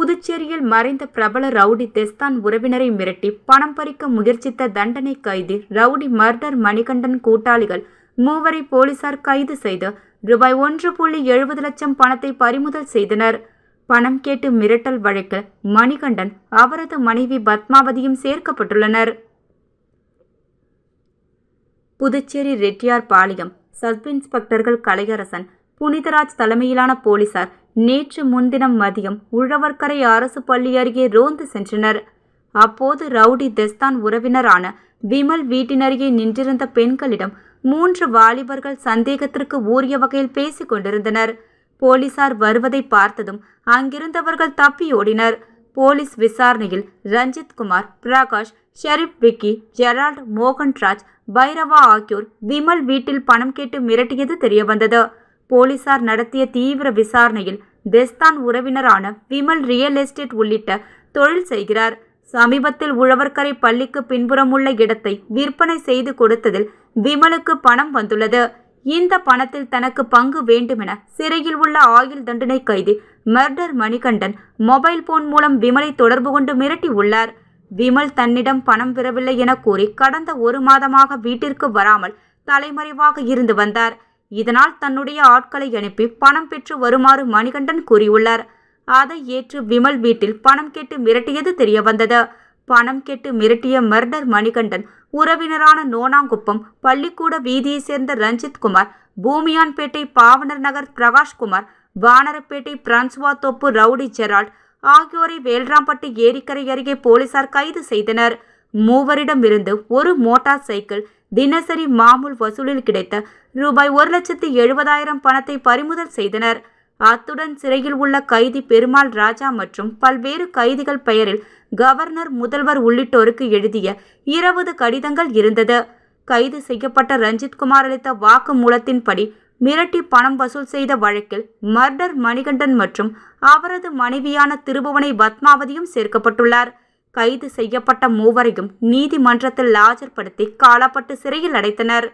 புதுச்சேரியில் மறைந்த பிரபல ரவுடி தெஸ்தான் உறவினரை மிரட்டி பணம் பறிக்க முயற்சித்த தண்டனை கைதி ரவுடி மர்டர் மணிகண்டன் கூட்டாளிகள் 3 போலீசார் கைது செய்து ரூபாய் 1.70 லட்சம் பணத்தை பறிமுதல் செய்தனர். பணம் கேட்டு மிரட்டல் வழக்கில் மணிகண்டன் அவரது மனைவி பத்மாவதியும் சேர்க்கப்பட்டுள்ளனர். புதுச்சேரி ரெட்டியார்பாளையம் சப் இன்ஸ்பெக்டர்கள் கலையரசன், புனிதராஜ் தலைமையிலான போலீசார் நேற்று முன்தினம் மதியம் உழவர்கரை அரசு பள்ளி அருகே ரோந்து சென்றனர். அப்போது ரவுடி தெஸ்தான் உறவினரான விமல் வீட்டினருகே நின்றிருந்த பெண்களிடம் 3 வாலிபர்கள் சந்தேகத்திற்கு உரிய வகையில் பேசிக் கொண்டிருந்தனர். போலீசார் வருவதை பார்த்ததும் அங்கிருந்தவர்கள் தப்பியோடினர். போலீஸ் விசாரணையில் ரஞ்சித் குமார், பிரகாஷ், ஷெரீப், விக்கி, ஜெரால்ட், மோகன்ராஜ், பைரவா ஆகியோர் விமல் வீட்டில் பணம் கேட்டு மிரட்டியது தெரியவந்தது. போலீசார் நடத்திய தீவிர விசாரணையில் தெஸ்தான் உறவினரான விமல் ரியல் எஸ்டேட் உள்ளிட்ட தொழில் செய்கிறார். சமீபத்தில் உழவர்கரை பள்ளிக்கு பின்புறம் உள்ள இடத்தை விற்பனை செய்து கொடுத்ததில் விமலுக்கு பணம் வந்துள்ளது. இந்த பணத்தில் தனக்கு பங்கு வேண்டுமென சிறையில் உள்ள ஆயுள் தண்டனை கைதி மர்டர் மணிகண்டன் மொபைல் போன் மூலம் விமலை தொடர்பு கொண்டு மிரட்டி உள்ளார். விமல் தன்னிடம் பணம் பெறவில்லை என கூறி கடந்த 1 மாதமாக வீட்டிற்கு வராமல் தலைமறைவாக இருந்து வந்தார். இதனால் தன்னுடைய ஆட்களை அனுப்பி பணம் பெற்று வருமாறு மணிகண்டன் கூறியுள்ளார். அதை ஏற்று விமல் வீட்டில் பணம் கேட்டு மிரட்டியது தெரியவந்தது. பணம் கேட்டு மிரட்டிய மர்டர் மணிகண்டன் உறவினரான நோனாங்குப்பம் பள்ளிக்கூட வீதியை சேர்ந்த ரஞ்சித் குமார், பூமியான்பேட்டை பாவனர் நகர் பிரகாஷ்குமார், வானரப்பேட்டை பிரான்சுவா தோப்பு ரவுடி ஜெரால்ட் ஆகியோரை வேல்ராம்பட்டு ஏரிக்கரை அருகே போலீசார் கைது செய்தனர். மூவரிடமிருந்து ஒரு மோட்டார் சைக்கிள், தினசரி மாமூல் வசூலில் கிடைத்த ரூபாய் 1,70,000 பணத்தை பறிமுதல் செய்தனர். அத்துடன் சிறையில் உள்ள கைதி பெருமாள் ராஜா மற்றும் பல்வேறு கைதிகள் பெயரில் கவர்னர், முதல்வர் உள்ளிட்டோருக்கு எழுதிய 20 கடிதங்கள் இருந்தது. கைது செய்யப்பட்ட ரஞ்சித் குமார் அளித்த வாக்குமூலத்தின்படி மிரட்டி பணம் வசூல் செய்த வழக்கில் மர்டர் மணிகண்டன் மற்றும் அவரது மனைவியான திருபுவனை பத்மாவதியும் சேர்க்கப்பட்டுள்ளார். கைது செய்யப்பட்ட மூவரையும் நீதிமன்றத்தில் ஆஜர்படுத்தி காலாப்பட்டு சிறையில் அடைத்தனர்.